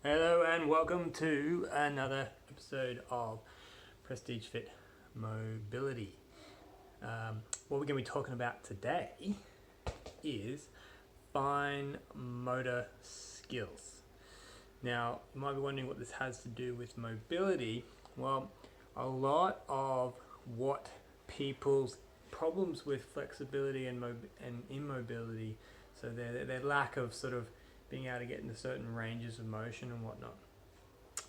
Hello and welcome to another episode of Prestige Fit Mobility. What we're going to be talking about today is fine motor skills. Now, you might be wondering what this has to do with mobility. Well, a lot of what people's problems with flexibility and immobility, so their lack of sort of being able to get into certain ranges of motion and whatnot,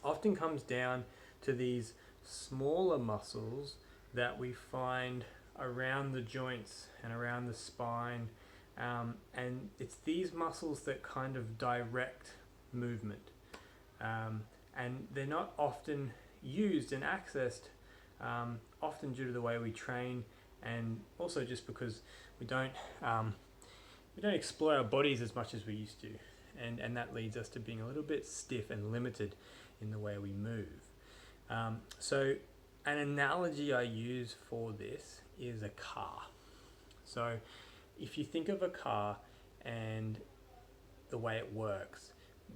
often comes down to these smaller muscles that we find around the joints and around the spine. And it's these muscles that kind of direct movement. And they're not often used and accessed, often due to the way we train, and also just because we don't explore our bodies as much as we used to, and that leads us to being a little bit stiff and limited in the way we move. So an analogy I use for this is a car. So if you think of a car and the way it works,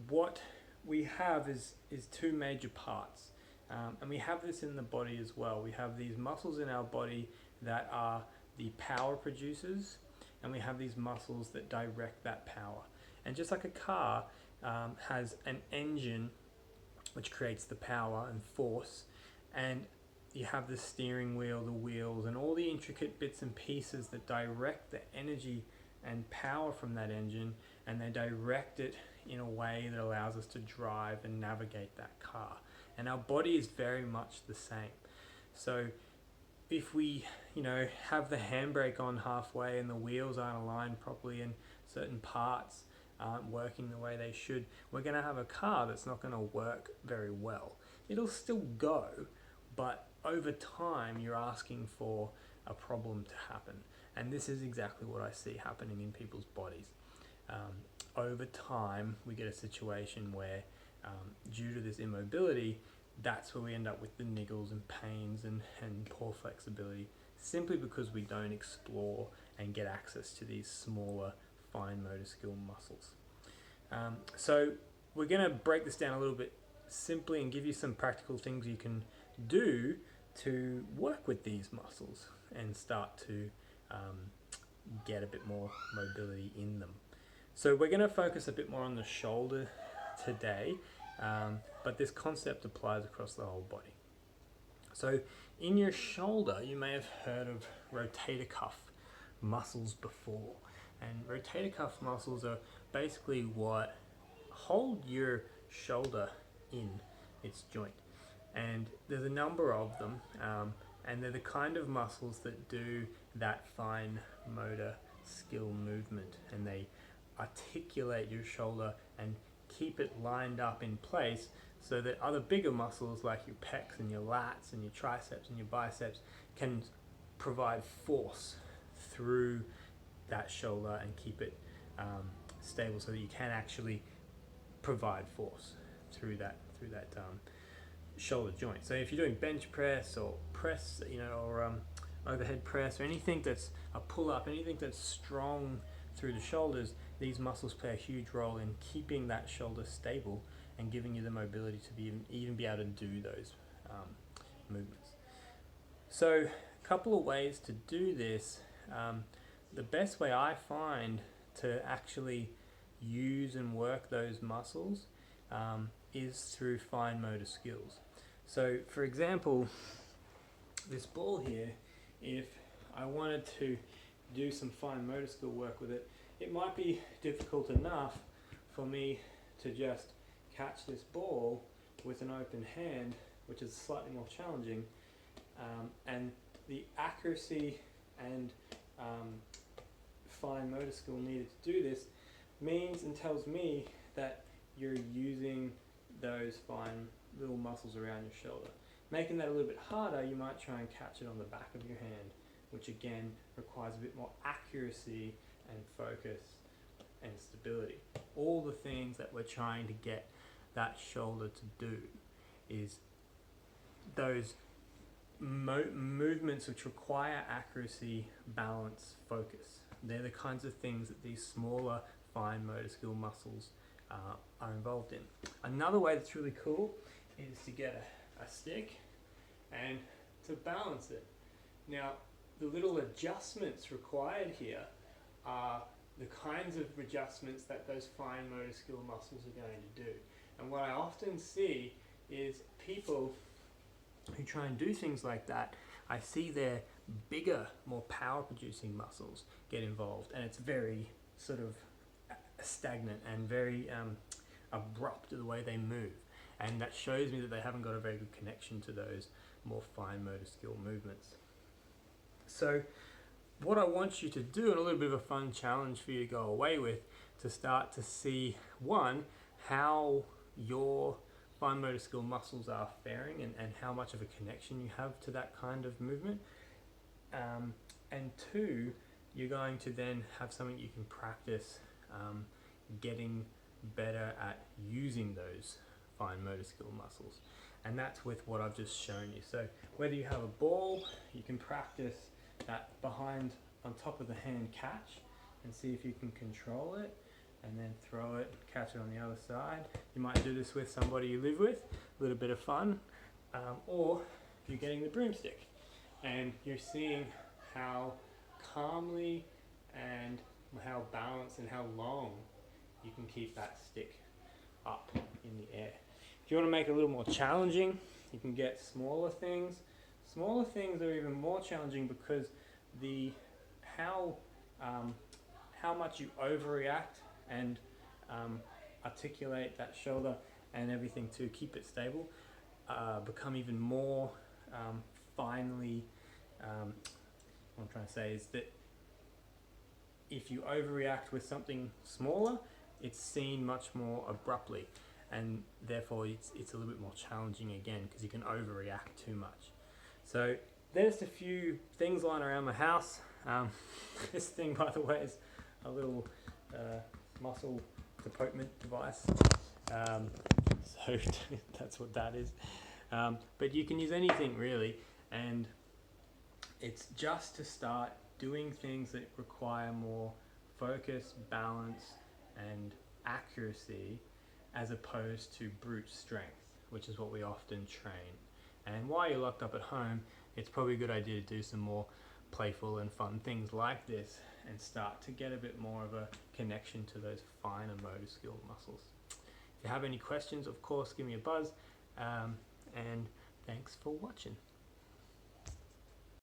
what we have is two major parts. And we have this in the body as well. We have these muscles in our body that are the power producers, and we have these muscles that direct that power. And just like a car has an engine which creates the power and force, and you have the steering wheel, the wheels, and all the intricate bits and pieces that direct the energy and power from that engine, and they direct it in a way that allows us to drive and navigate that car. And our body is very much the same. So if we, have the handbrake on halfway and the wheels aren't aligned properly and certain parts aren't working the way they should, we're going to have a car that's not going to work very well. It'll still go, but over time you're asking for a problem to happen. And this is exactly what I see happening in people's bodies. Over time we get a situation where due to this immobility, that's where we end up with the niggles and pains and poor flexibility, simply because we don't explore and get access to these smaller fine motor skill muscles. So we're going to break this down a little bit simply and give you some practical things you can do to work with these muscles and start to get a bit more mobility in them. So we're going to focus a bit more on the shoulder today, but this concept applies across the whole body. So in your shoulder, you may have heard of rotator cuff muscles before. And rotator cuff muscles are basically what hold your shoulder in its joint. And there's a number of them, and they're the kind of muscles that do that fine motor skill movement, and they articulate your shoulder and keep it lined up in place so that other bigger muscles like your pecs and your lats and your triceps and your biceps can provide force through that shoulder and keep it stable, so that you can actually provide force through that shoulder joint. So if you're doing bench press or press, or overhead press, or anything that's a pull-up, anything that's strong through the shoulders, these muscles play a huge role in keeping that shoulder stable and giving you the mobility to even be able to do those movements. So a couple of ways to do this. The best way I find to actually use and work those muscles is through fine motor skills. So for example, this ball here, if I wanted to do some fine motor skill work with it, it might be difficult enough for me to just catch this ball with an open hand, which is slightly more challenging, and the accuracy and fine motor skill needed to do this means and tells me that you're using those fine little muscles around your shoulder. Making that a little bit harder, you might try and catch it on the back of your hand, which again requires a bit more accuracy and focus and stability. All the things that we're trying to get that shoulder to do is those movements which require accuracy, balance, focus. They're the kinds of things that these smaller fine motor skill muscles are involved in. Another way that's really cool is to get a stick and to balance it. Now, the little adjustments required here are the kinds of adjustments that those fine motor skill muscles are going to do. And what I often see is people who try and do things like that, I see their bigger, more power producing muscles get involved, and it's very sort of stagnant and very abrupt the way they move, and that shows me that they haven't got a very good connection to those more fine motor skill movements. So what I want you to do, and a little bit of a fun challenge for you to go away with, to start to see, one, how your fine motor skill muscles are faring and how much of a connection you have to that kind of movement. And two, you're going to then have something you can practice getting better at using those fine motor skill muscles. And that's with what I've just shown you. So whether you have a ball, you can practice that behind on top of the hand catch and see if you can control it, and then throw it, catch it on the other side. You might do this with somebody you live with, a little bit of fun. Or you're getting the broomstick and you're seeing how calmly and how balanced and how long you can keep that stick up in the air. If you want to make it a little more challenging, you can get smaller things. Smaller things are even more challenging because how much you overreact and articulate that shoulder and everything to keep it stable become even more finely. What I'm trying to say is that if you overreact with something smaller, it's seen much more abruptly, and therefore it's a little bit more challenging again because you can overreact too much. So there's a few things lying around my house. This thing, by the way, is a little muscle development device. So that's what that is. But you can use anything really, and it's just to start doing things that require more focus, balance, and accuracy as opposed to brute strength, which is what we often train. And while you're locked up at home, it's probably a good idea to do some more playful and fun things like this and start to get a bit more of a connection to those finer motor skill muscles. If you have any questions, of course, give me a buzz, and thanks for watching.